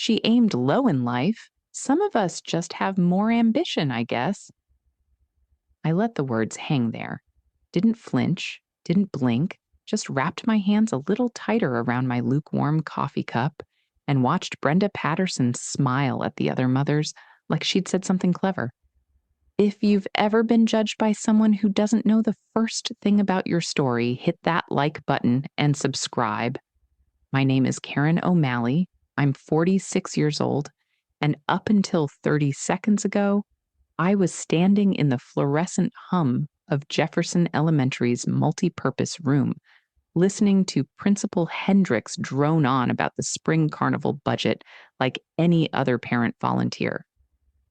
She aimed low in life. Some of us just have more ambition, I guess. I let the words hang there. Didn't flinch, didn't blink, just wrapped my hands a little tighter around my lukewarm coffee cup and watched Brenda Patterson smile at the other mothers like she'd said something clever. If you've ever been judged by someone who doesn't know the first thing about your story, hit that like button and subscribe. My name is Karen O'Malley. I'm 46 years old, and up until 30 seconds ago, I was standing in the fluorescent hum of Jefferson Elementary's multi-purpose room, listening to Principal Hendricks drone on about the spring carnival budget like any other parent volunteer.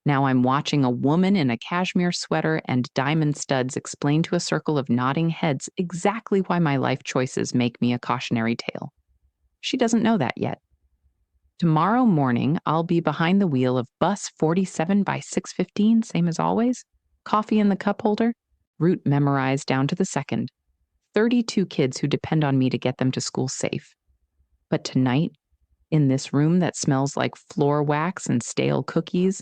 Now I'm watching a woman in a cashmere sweater and diamond studs explain to a circle of nodding heads exactly why my life choices make me a cautionary tale. She doesn't know that yet. Tomorrow morning, I'll be behind the wheel of bus 47 by 6:15, same as always. Coffee in the cup holder, route memorized down to the second. 32 kids who depend on me to get them to school safe. But tonight, in this room that smells like floor wax and stale cookies,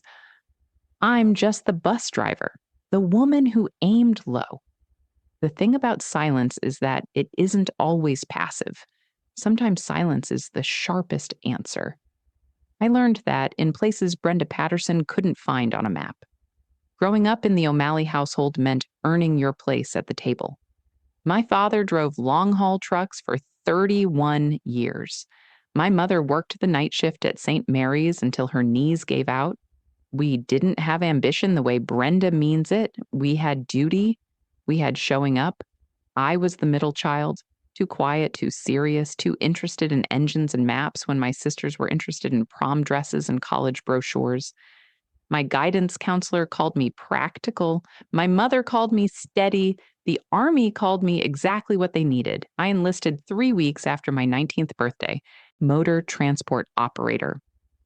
I'm just the bus driver, the woman who aimed low. The thing about silence is that it isn't always passive. Sometimes silence is the sharpest answer. I learned that in places Brenda Patterson couldn't find on a map. Growing up in the O'Malley household meant earning your place at the table. My father drove long-haul trucks for 31 years. My mother worked the night shift at St. Mary's until her knees gave out. We didn't have ambition the way Brenda means it. We had duty. We had showing up. I was the middle child, too quiet, too serious, too interested in engines and maps when my sisters were interested in prom dresses and college brochures. My guidance counselor called me practical. My mother called me steady. The Army called me exactly what they needed. I enlisted 3 weeks after my 19th birthday, motor transport operator.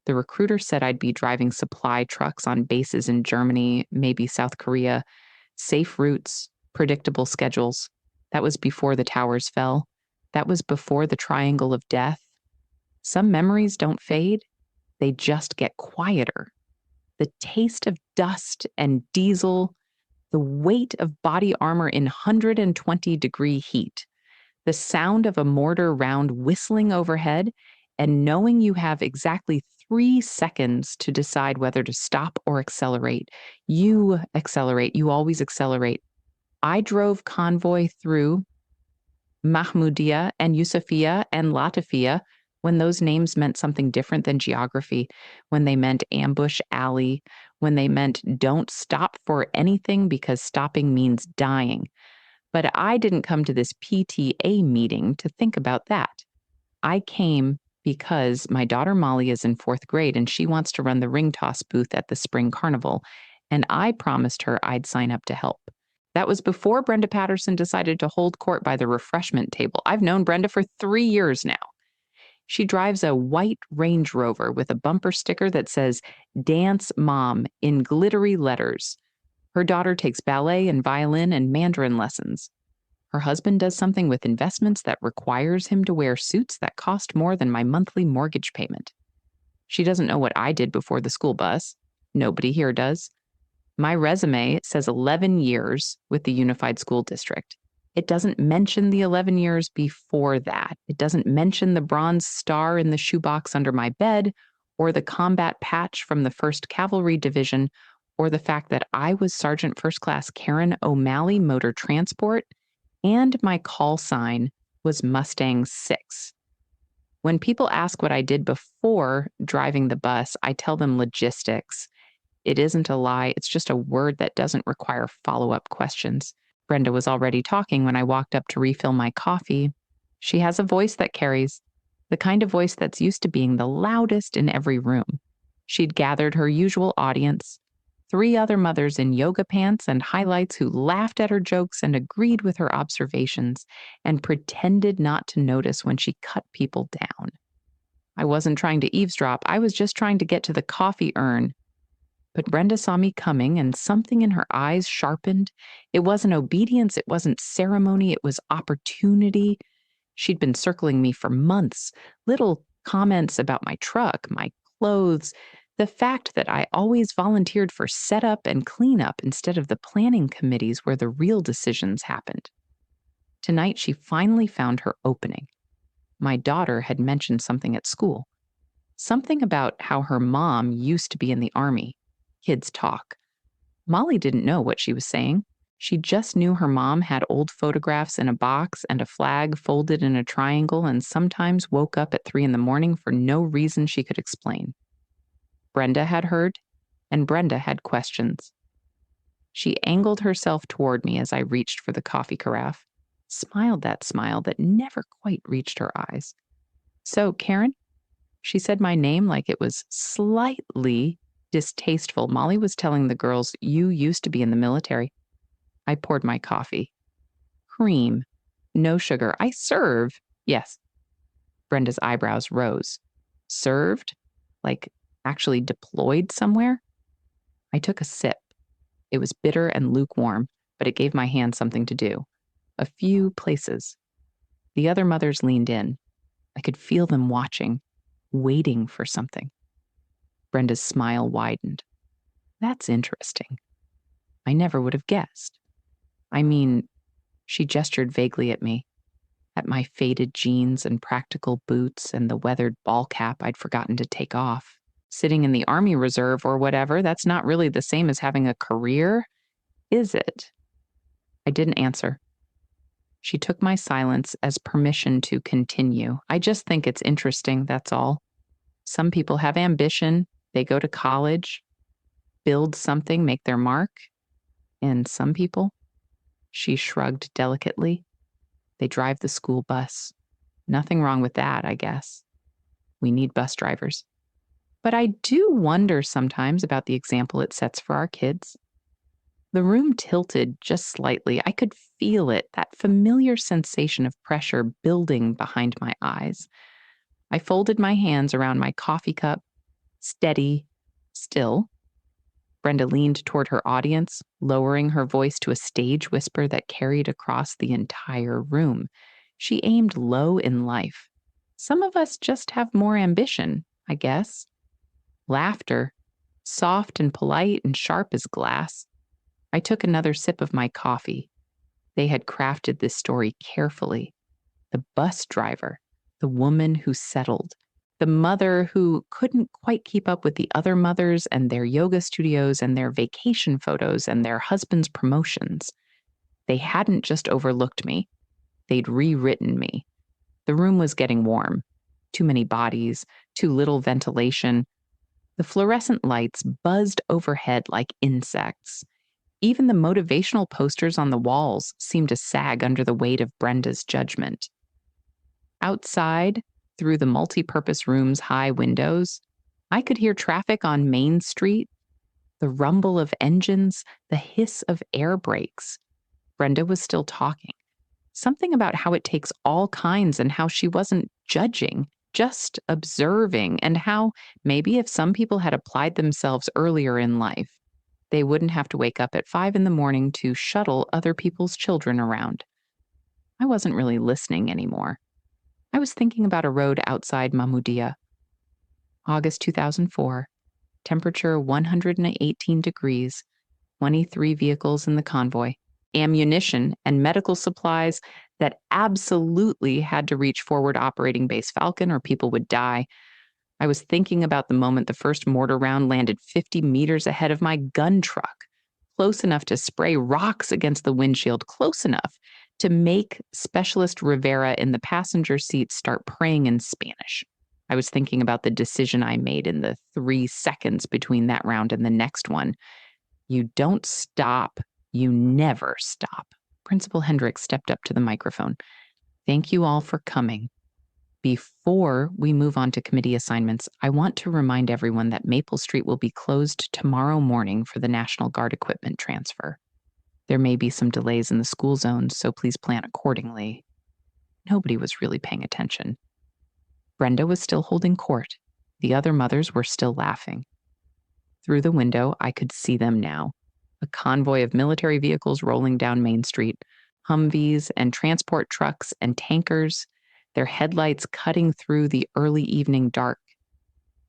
The recruiter said I'd be driving supply trucks on bases in Germany, maybe South Korea, safe routes, predictable schedules. That was before the towers fell. That was before the triangle of death. Some memories don't fade. They just get quieter. The taste of dust and diesel, the weight of body armor in 120-degree heat, the sound of a mortar round whistling overhead, and knowing you have exactly 3 seconds to decide whether to stop or accelerate. You accelerate. You always accelerate. I drove Convoy through Mahmoudiya and Yusufia and Latifia when those names meant something different than geography, when they meant ambush alley, when they meant don't stop for anything because stopping means dying. But I didn't come to this PTA meeting to think about that. I came because my daughter Molly is in 4th grade and she wants to run the ring toss booth at the spring carnival, and I promised her I'd sign up to help. That was before Brenda Patterson decided to hold court by the refreshment table. I've known Brenda for 3 years now. She drives a white Range Rover with a bumper sticker that says, "Dance Mom," in glittery letters. Her daughter takes ballet and violin and Mandarin lessons. Her husband does something with investments that requires him to wear suits that cost more than my monthly mortgage payment. She doesn't know what I did before the school bus. Nobody here does. My resume says 11 years with the Unified School District. It doesn't mention the 11 years before that. It doesn't mention the bronze star in the shoebox under my bed, or the combat patch from the 1st Cavalry Division, or the fact that I was Sergeant First Class Karen O'Malley Motor Transport, and my call sign was Mustang 6. When people ask what I did before driving the bus, I tell them logistics. It isn't a lie. It's just a word that doesn't require follow-up questions. Brenda was already talking when I walked up to refill my coffee. She has a voice that carries, the kind of voice that's used to being the loudest in every room. She'd gathered her usual audience, 3 other mothers in yoga pants and highlights who laughed at her jokes and agreed with her observations and pretended not to notice when she cut people down. I wasn't trying to eavesdrop. I was just trying to get to the coffee urn. But Brenda saw me coming, and something in her eyes sharpened. It wasn't obedience, it wasn't ceremony, it was opportunity. She'd been circling me for months, little comments about my truck, my clothes, the fact that I always volunteered for setup and cleanup instead of the planning committees where the real decisions happened. Tonight, she finally found her opening. My daughter had mentioned something at school. Something about how her mom used to be in the army. Kids talk. Molly didn't know what she was saying. She just knew her mom had old photographs in a box and a flag folded in a triangle and sometimes woke up at 3 in the morning for no reason she could explain. Brenda had heard, and Brenda had questions. She angled herself toward me as I reached for the coffee carafe, smiled that smile that never quite reached her eyes. So, Karen, she said my name like it was slightly distasteful. Molly was telling the girls, you used to be in the military. I poured my coffee. Cream. No sugar. I serve. Yes. Brenda's eyebrows rose. Served? Like actually deployed somewhere? I took a sip. It was bitter and lukewarm, but it gave my hand something to do. A few places. The other mothers leaned in. I could feel them watching, waiting for something. Brenda's smile widened. That's interesting. I never would have guessed. I mean, she gestured vaguely at me, at my faded jeans and practical boots and the weathered ball cap I'd forgotten to take off. Sitting in the Army Reserve or whatever, that's not really the same as having a career, is it? I didn't answer. She took my silence as permission to continue. I just think it's interesting, that's all. Some people have ambition, they go to college, build something, make their mark. And some people, she shrugged delicately, they drive the school bus. Nothing wrong with that, I guess. We need bus drivers. But I do wonder sometimes about the example it sets for our kids. The room tilted just slightly. I could feel it, that familiar sensation of pressure building behind my eyes. I folded my hands around my coffee cup, steady, still. Brenda leaned toward her audience, lowering her voice to a stage whisper that carried across the entire room. She aimed low in life. Some of us just have more ambition, I guess. Laughter, soft and polite and sharp as glass. I took another sip of my coffee. They had crafted this story carefully. The bus driver, the woman who settled, the mother who couldn't quite keep up with the other mothers and their yoga studios and their vacation photos and their husbands' promotions. They hadn't just overlooked me. They'd rewritten me. The room was getting warm. Too many bodies, too little ventilation. The fluorescent lights buzzed overhead like insects. Even the motivational posters on the walls seemed to sag under the weight of Brenda's judgment. Outside, through the multi-purpose room's high windows, I could hear traffic on Main Street, the rumble of engines, the hiss of air brakes. Brenda was still talking. Something about how it takes all kinds and how she wasn't judging, just observing, and how maybe if some people had applied themselves earlier in life, they wouldn't have to wake up at 5 in the morning to shuttle other people's children around. I wasn't really listening anymore. I was thinking about a road outside Mahmoudiya. August 2004, temperature 118 degrees, 23 vehicles in the convoy, ammunition and medical supplies that absolutely had to reach forward operating base Falcon or people would die. I was thinking about the moment the first mortar round landed 50 meters ahead of my gun truck, close enough to spray rocks against the windshield, close enough to make Specialist Rivera in the passenger seat start praying in Spanish. I was thinking about the decision I made in the 3 seconds between that round and the next one. You don't stop. You never stop. Principal Hendricks stepped up to the microphone. Thank you all for coming. Before we move on to committee assignments, I want to remind everyone that Maple Street will be closed tomorrow morning for the National Guard equipment transfer. There may be some delays in the school zones, so please plan accordingly. Nobody was really paying attention. Brenda was still holding court. The other mothers were still laughing. Through the window, I could see them now. A convoy of military vehicles rolling down Main Street, Humvees and transport trucks and tankers, their headlights cutting through the early evening dark.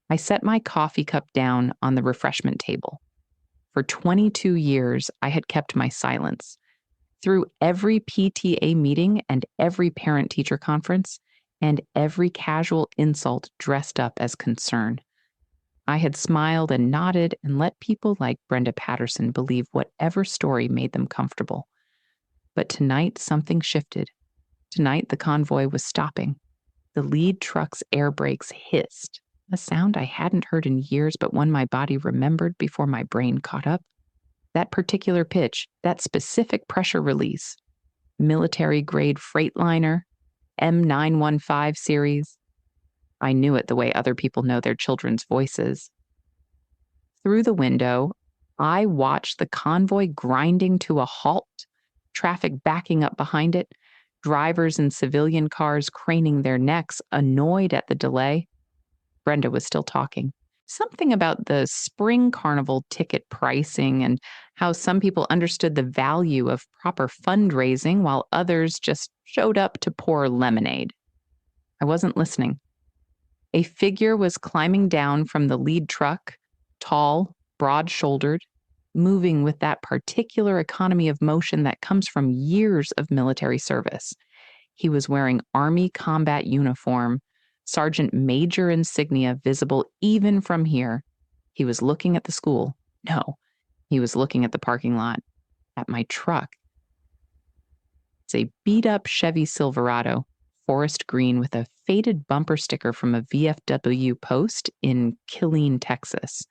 I set my coffee cup down on the refreshment table. For 22 years, I had kept my silence. Through every PTA meeting and every parent teacher conference, and every casual insult dressed up as concern, I had smiled and nodded and let people like Brenda Patterson believe whatever story made them comfortable. But tonight, something shifted. Tonight, the convoy was stopping. The lead truck's air brakes hissed, a sound I hadn't heard in years, but one my body remembered before my brain caught up. That particular pitch, that specific pressure release, military-grade Freightliner, M915 series. I knew it the way other people know their children's voices. Through the window, I watched the convoy grinding to a halt, traffic backing up behind it, drivers in civilian cars craning their necks, annoyed at the delay. Brenda was still talking. Something about the spring carnival ticket pricing and how some people understood the value of proper fundraising while others just showed up to pour lemonade. I wasn't listening. A figure was climbing down from the lead truck, tall, broad-shouldered, moving with that particular economy of motion that comes from years of military service. He was wearing Army combat uniform, Sergeant Major insignia visible even from here. He was looking at the school. No, he was looking at the parking lot, at my truck. It's a beat-up Chevy Silverado, forest green with a faded bumper sticker from a VFW post in Killeen, Texas.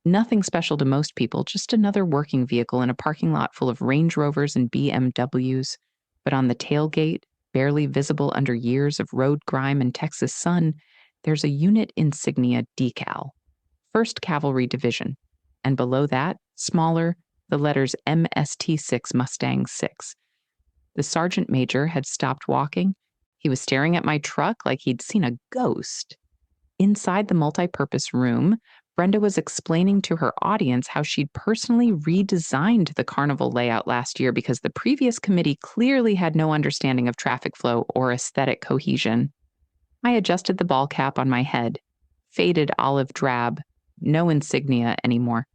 Nothing special to most people, just another working vehicle in a parking lot full of Range Rovers and BMWs. But on the tailgate, barely visible under years of road grime and Texas sun, there's a unit insignia decal, 1st Cavalry Division, and below that, smaller, the letters MST-6 Mustang 6. The sergeant major had stopped walking. He was staring at my truck like he'd seen a ghost. Inside the multi-purpose room, Brenda was explaining to her audience how she'd personally redesigned the carnival layout last year because the previous committee clearly had no understanding of traffic flow or aesthetic cohesion. I adjusted the ball cap on my head, faded olive drab, no insignia anymore.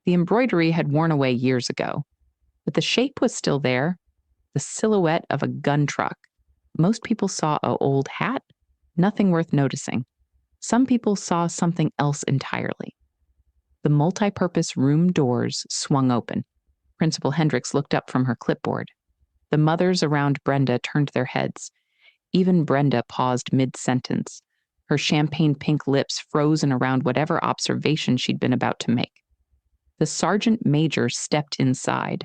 The embroidery had worn away years ago, but the shape was still there, the silhouette of a gun truck. Most people saw an old hat, nothing worth noticing. Some people saw something else entirely. The multi-purpose room doors swung open. Principal Hendricks looked up from her clipboard. The mothers around Brenda turned their heads. Even Brenda paused mid-sentence, her champagne-pink lips frozen around whatever observation she'd been about to make. The sergeant major stepped inside.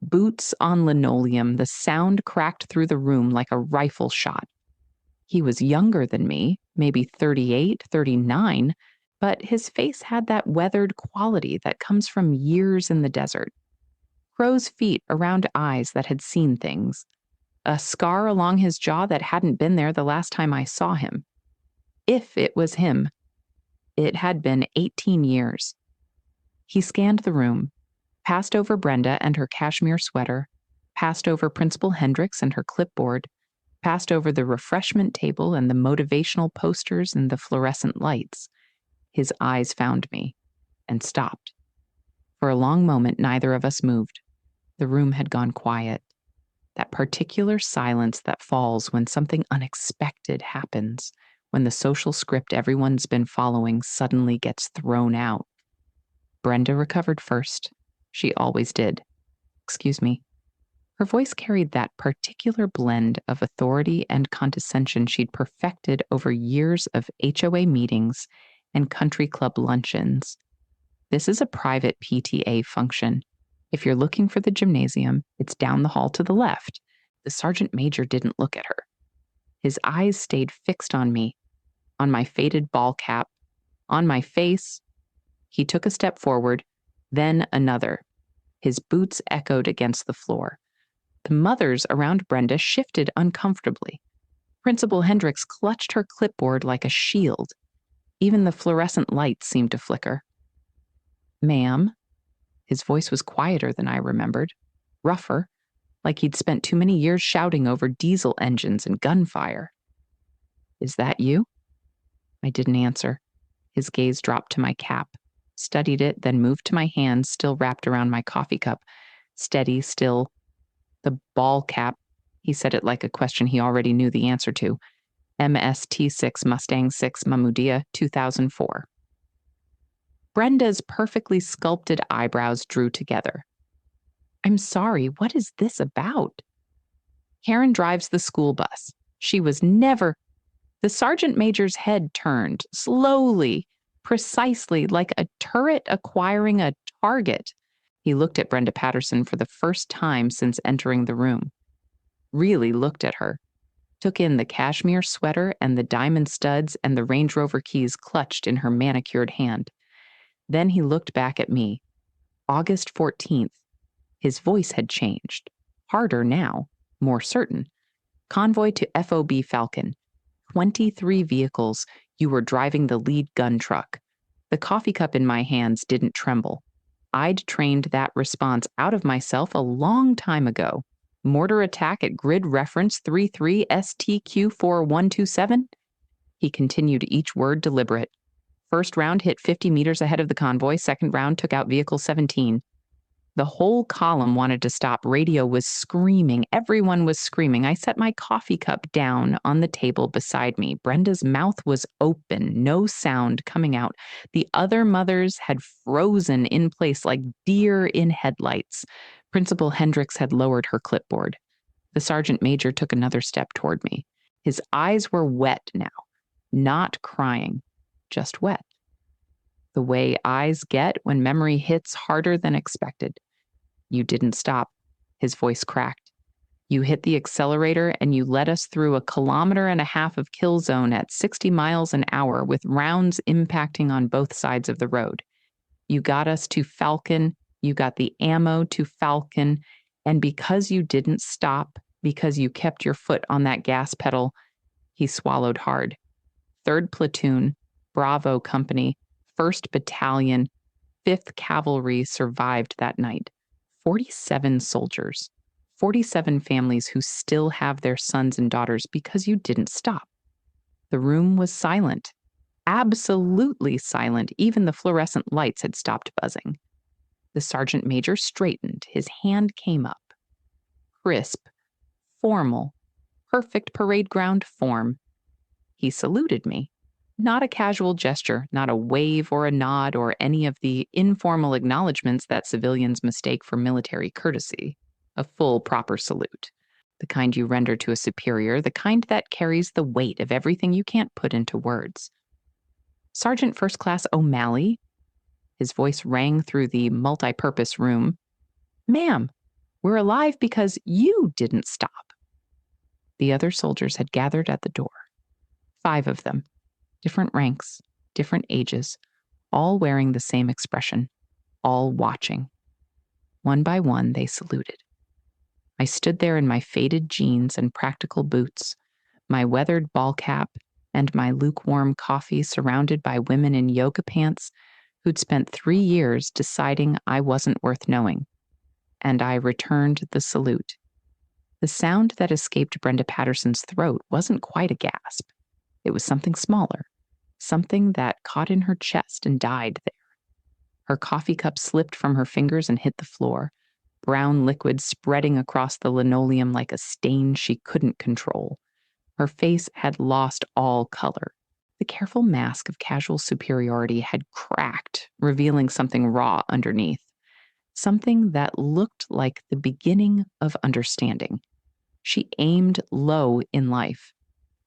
Boots on linoleum, the sound cracked through the room like a rifle shot. He was younger than me, maybe 38, 39, but his face had that weathered quality that comes from years in the desert. Crow's feet around eyes that had seen things. A scar along his jaw that hadn't been there the last time I saw him. If it was him. It had been 18 years. He scanned the room, passed over Brenda and her cashmere sweater, passed over Principal Hendricks and her clipboard, passed over the refreshment table and the motivational posters and the fluorescent lights. His eyes found me and stopped. For a long moment, neither of us moved. The room had gone quiet. That particular silence that falls when something unexpected happens, when the social script everyone's been following suddenly gets thrown out. Brenda recovered first. She always did. Excuse me. Her voice carried that particular blend of authority and condescension she'd perfected over years of HOA meetings and country club luncheons. This is a private PTA function. If you're looking for the gymnasium, it's down the hall to the left. The sergeant major didn't look at her. His eyes stayed fixed on me, on my faded ball cap, on my face. He took a step forward, then another. His boots echoed against the floor. The mothers around Brenda shifted uncomfortably. Principal Hendricks clutched her clipboard like a shield. Even the fluorescent lights seemed to flicker. "Ma'am." His voice was quieter than I remembered, rougher, like he'd spent too many years shouting over diesel engines and gunfire. "Is that you?" I didn't answer. His gaze dropped to my cap, studied it, then moved to my hands still wrapped around my coffee cup. Steady, still. The ball cap. He said it like a question he already knew the answer to. MST6 Mustang 6 Mamudia 2004. Brenda's perfectly sculpted eyebrows drew together. I'm sorry, what is this about? Karen drives the school bus. She was never. The sergeant major's head turned, slowly, precisely like a turret acquiring a target. He looked at Brenda Patterson for the first time since entering the room. Really looked at her. Took in the cashmere sweater and the diamond studs and the Range Rover keys clutched in her manicured hand. Then he looked back at me. August 14th. His voice had changed. Harder now, more certain. Convoy to FOB Falcon. 23 vehicles. You were driving the lead gun truck. The coffee cup in my hands didn't tremble. I'd trained that response out of myself a long time ago. Mortar attack at grid reference 33 STQ4127? He continued each word deliberate. First round hit 50 meters ahead of the convoy. Second round took out vehicle 17. The whole column wanted to stop. Radio was screaming. Everyone was screaming. I set my coffee cup down on the table beside me. Brenda's mouth was open, no sound coming out. The other mothers had frozen in place like deer in headlights. Principal Hendricks had lowered her clipboard. The sergeant major took another step toward me. His eyes were wet now, not crying, just wet. The way eyes get when memory hits harder than expected. You didn't stop. His voice cracked. You hit the accelerator and you led us through 1.5 kilometers of kill zone at 60 miles an hour with rounds impacting on both sides of the road. You got us to Falcon. You got the ammo to Falcon. And because you didn't stop, because you kept your foot on that gas pedal, he swallowed hard. 3rd Platoon, Bravo Company, 1st Battalion, 5th Cavalry survived that night. 47 soldiers, 47 families who still have their sons and daughters because you didn't stop. The room was silent, absolutely silent. Even the fluorescent lights had stopped buzzing. The sergeant major straightened. His hand came up. Crisp, formal, perfect parade ground form. He saluted me. Not a casual gesture, not a wave or a nod or any of the informal acknowledgments that civilians mistake for military courtesy. A full, proper salute. The kind you render to a superior, the kind that carries the weight of everything you can't put into words. Sergeant First Class O'Malley. His voice rang through the multi-purpose room. Ma'am, we're alive because you didn't stop. The other soldiers had gathered at the door. 5 of them. Different ranks, different ages, all wearing the same expression, all watching. One by one, they saluted. I stood there in my faded jeans and practical boots, my weathered ball cap, and my lukewarm coffee surrounded by women in yoga pants who'd spent 3 years deciding I wasn't worth knowing. And I returned the salute. The sound that escaped Brenda Patterson's throat wasn't quite a gasp. It was something smaller. Something that caught in her chest and died there. Her coffee cup slipped from her fingers and hit the floor, brown liquid spreading across the linoleum like a stain she couldn't control. Her face had lost all color. The careful mask of casual superiority had cracked, revealing something raw underneath. Something that looked like the beginning of understanding. She aimed low in life.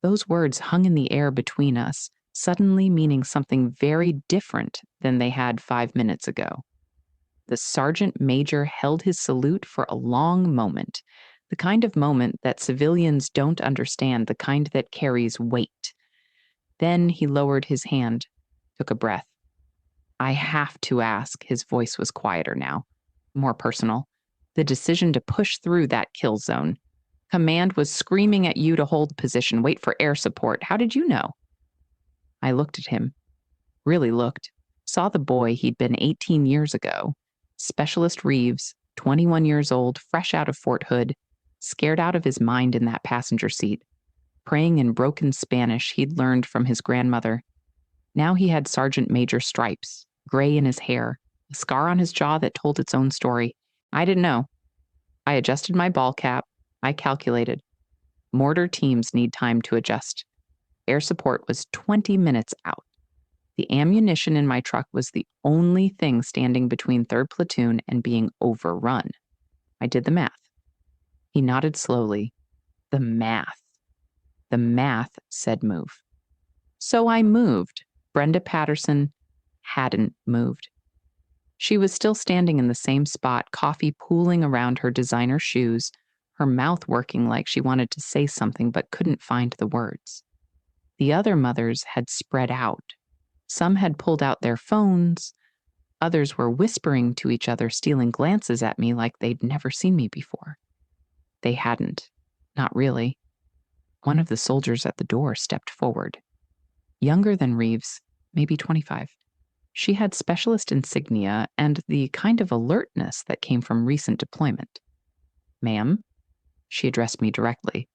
Those words hung in the air between us, suddenly meaning something very different than they had 5 minutes ago. The sergeant major held his salute for a long moment, the kind of moment that civilians don't understand, the kind that carries weight. Then he lowered his hand, took a breath. I have to ask, his voice was quieter now, more personal. The decision to push through that kill zone. Command was screaming at you to hold position, wait for air support. How did you know? I looked at him, really looked, saw the boy he'd been 18 years ago, Specialist Reeves, 21 years old, fresh out of Fort Hood, scared out of his mind in that passenger seat, praying in broken Spanish he'd learned from his grandmother. Now he had Sergeant Major stripes, gray in his hair, a scar on his jaw that told its own story. I didn't know. I adjusted my ball cap. I calculated. Mortar teams need time to adjust. Air support was 20 minutes out. The ammunition in my truck was the only thing standing between 3rd Platoon and being overrun. I did the math. He nodded slowly. The math. The math said move. So I moved. Brenda Patterson hadn't moved. She was still standing in the same spot, coffee pooling around her designer shoes, her mouth working like she wanted to say something but couldn't find the words. The other mothers had spread out. Some had pulled out their phones. Others were whispering to each other, stealing glances at me like they'd never seen me before. They hadn't. Not really. One of the soldiers at the door stepped forward. Younger than Reeves, maybe 25. She had specialist insignia and the kind of alertness that came from recent deployment. Ma'am, she addressed me directly.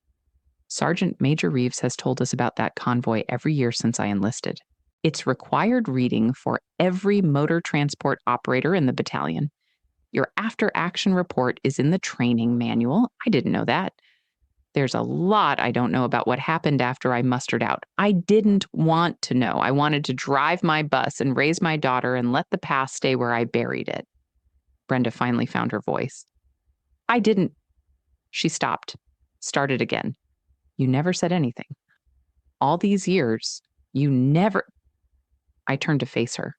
Sergeant Major Reeves has told us about that convoy every year since I enlisted. It's required reading for every motor transport operator in the battalion. Your after-action report is in the training manual. I didn't know that. There's a lot I don't know about what happened after I mustered out. I didn't want to know. I wanted to drive my bus and raise my daughter and let the past stay where I buried it. Brenda finally found her voice. I didn't. She stopped, started again. You never said anything. All these years, you never... I turned to face her.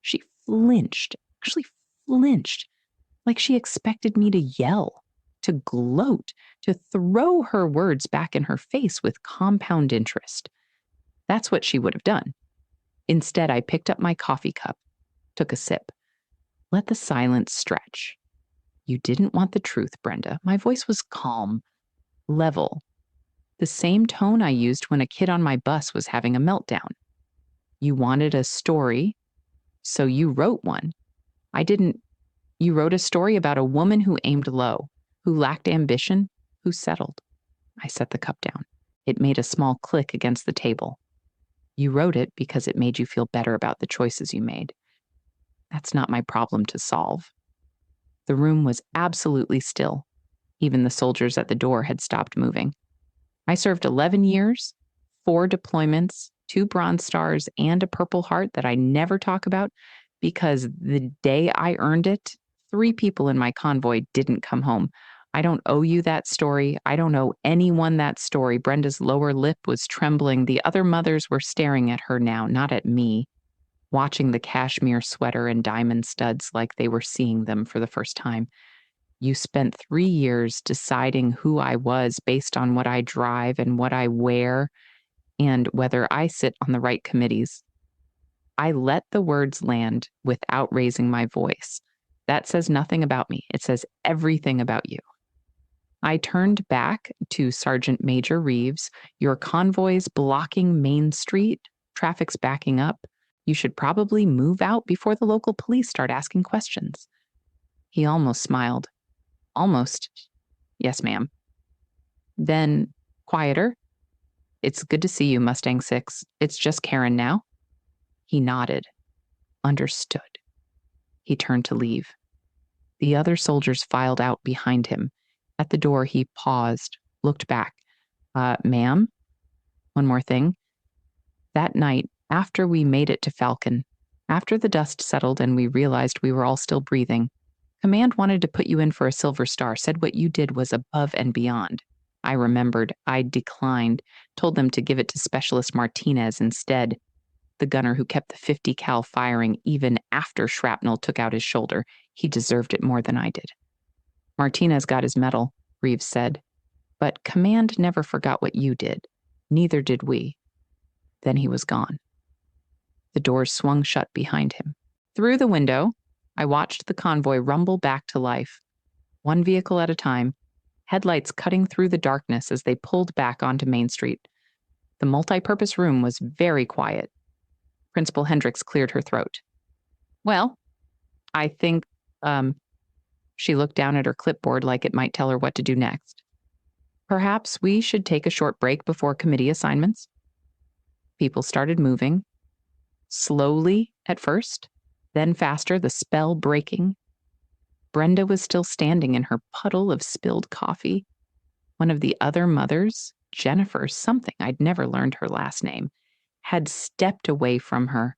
She flinched, actually flinched, like she expected me to yell, to gloat, to throw her words back in her face with compound interest. That's what she would have done. Instead, I picked up my coffee cup, took a sip. Let the silence stretch. You didn't want the truth, Brenda. My voice was calm, level. The same tone I used when a kid on my bus was having a meltdown. You wanted a story, so you wrote one. I didn't. You wrote a story about a woman who aimed low, who lacked ambition, who settled. I set the cup down. It made a small click against the table. You wrote it because it made you feel better about the choices you made. That's not my problem to solve. The room was absolutely still. Even the soldiers at the door had stopped moving. I served 11 years, 4 deployments, 2 Bronze Stars, and a Purple Heart that I never talk about because the day I earned it, 3 people in my convoy didn't come home. I don't owe you that story. I don't owe anyone that story. Brenda's lower lip was trembling. The other mothers were staring at her now, not at me, watching the cashmere sweater and diamond studs like they were seeing them for the first time. You spent 3 years deciding who I was based on what I drive and what I wear and whether I sit on the right committees. I let the words land without raising my voice. That says nothing about me. It says everything about you. I turned back to Sergeant Major Reeves. Your convoy's blocking Main Street. Traffic's backing up. You should probably move out before the local police start asking questions. He almost smiled. Almost. Yes, ma'am. Then, quieter. It's good to see you, Mustang 6. It's just Karen now. He nodded. Understood. He turned to leave. The other soldiers filed out behind him. At the door, he paused, looked back. Ma'am? One more thing. That night, after we made it to Falcon, after the dust settled and we realized we were all still breathing, Command wanted to put you in for a Silver Star, said what you did was above and beyond. I remembered. I declined, told them to give it to Specialist Martinez instead, the gunner who kept the 50 cal firing even after shrapnel took out his shoulder. He deserved it more than I did. Martinez got his medal, Reeves said, but Command never forgot what you did. Neither did we. Then he was gone. The doors swung shut behind him. Through the window, I watched the convoy rumble back to life, one vehicle at a time, headlights cutting through the darkness as they pulled back onto Main Street. The multi-purpose room was very quiet. Principal Hendricks cleared her throat. Well, I think, she looked down at her clipboard like it might tell her what to do next. Perhaps we should take a short break before committee assignments. People started moving. Slowly at first, then faster, the spell breaking. Brenda was still standing in her puddle of spilled coffee. One of the other mothers, Jennifer something, I'd never learned her last name, had stepped away from her,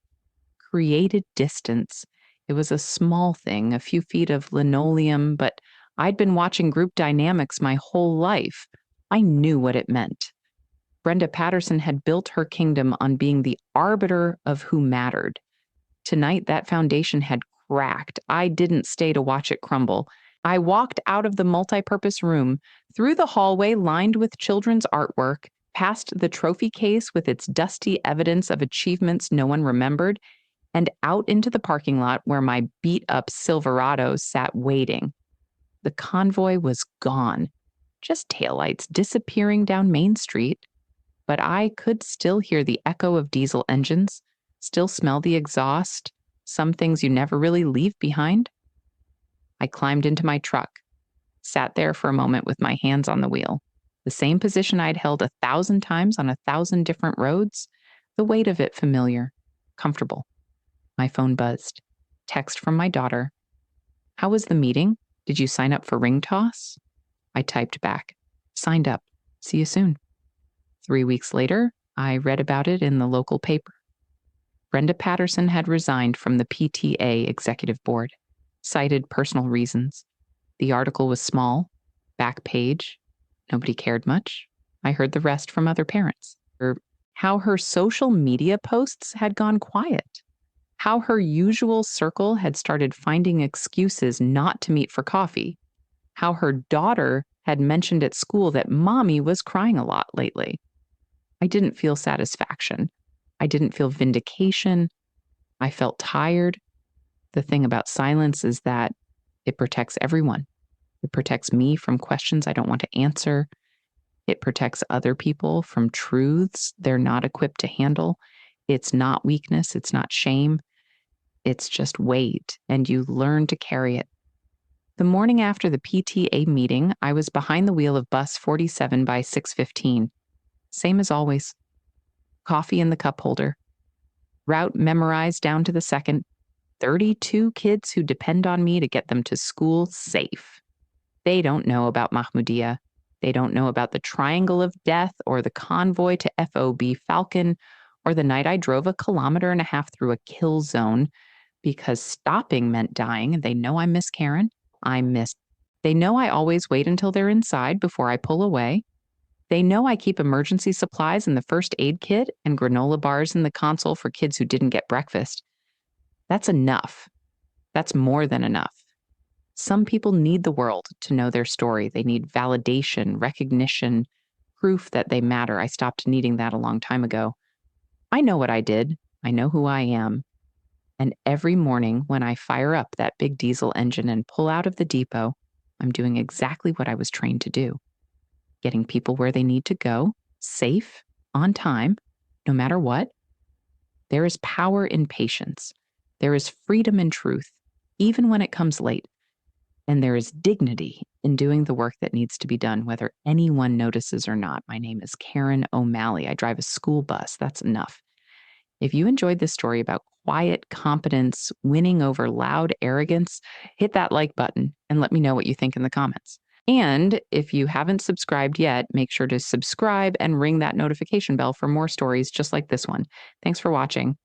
created distance. It was a small thing, a few feet of linoleum, but I'd been watching group dynamics my whole life. I knew what it meant. Brenda Patterson had built her kingdom on being the arbiter of who mattered. Tonight, that foundation had cracked. I didn't stay to watch it crumble. I walked out of the multipurpose room, through the hallway lined with children's artwork, past the trophy case with its dusty evidence of achievements no one remembered, and out into the parking lot where my beat-up Silverado sat waiting. The Convoy was gone, just taillights disappearing down Main Street, but I could still hear the echo of diesel engines, still smell the exhaust, some things you never really leave behind. I climbed into my truck, sat there for a moment with my hands on the wheel, the same position I'd held 1,000 times on 1,000 different roads, the weight of it familiar, comfortable. My phone buzzed. Text from my daughter. How was the meeting? Did you sign up for ring toss? I typed back. Signed up. See you soon. 3 weeks later, I read about it in the local paper. Brenda Patterson had resigned from the PTA executive board, cited personal reasons. The article was small, back page. Nobody cared much. I heard the rest from other parents. How her social media posts had gone quiet. How her usual circle had started finding excuses not to meet for coffee. How her daughter had mentioned at school that mommy was crying a lot lately. I didn't feel satisfaction. I didn't feel vindication. I felt tired. The thing about silence is that it protects everyone. It protects me from questions I don't want to answer. It protects other people from truths they're not equipped to handle. It's not weakness. It's not shame. It's just weight, and you learn to carry it. The morning after the PTA meeting, I was behind the wheel of bus 47 by 615. Same as always. Coffee in the cup holder. Route memorized down to the second. 32 kids who depend on me to get them to school safe. They don't know about Mahmoudiya. They don't know about the Triangle of Death or the convoy to FOB Falcon or the night I drove 1.5 kilometers through a kill zone because stopping meant dying, and they know I miss Karen. They know I always wait until they're inside before I pull away. They know I keep emergency supplies in the first aid kit and granola bars in the console for kids who didn't get breakfast. That's enough. That's more than enough. Some people need the world to know their story. They need validation, recognition, proof that they matter. I stopped needing that a long time ago. I know what I did. I know who I am. And every morning when I fire up that big diesel engine and pull out of the depot, I'm doing exactly what I was trained to do. Getting people where they need to go, safe, on time, no matter what. There is power in patience. There is freedom in truth, even when it comes late. And there is dignity in doing the work that needs to be done, whether anyone notices or not. My name is Karen O'Malley. I drive a school bus. That's enough. If you enjoyed this story about quiet competence winning over loud arrogance, hit that like button and let me know what you think in the comments. And if you haven't subscribed yet, make sure to subscribe and ring that notification bell for more stories just like this one. Thanks for watching.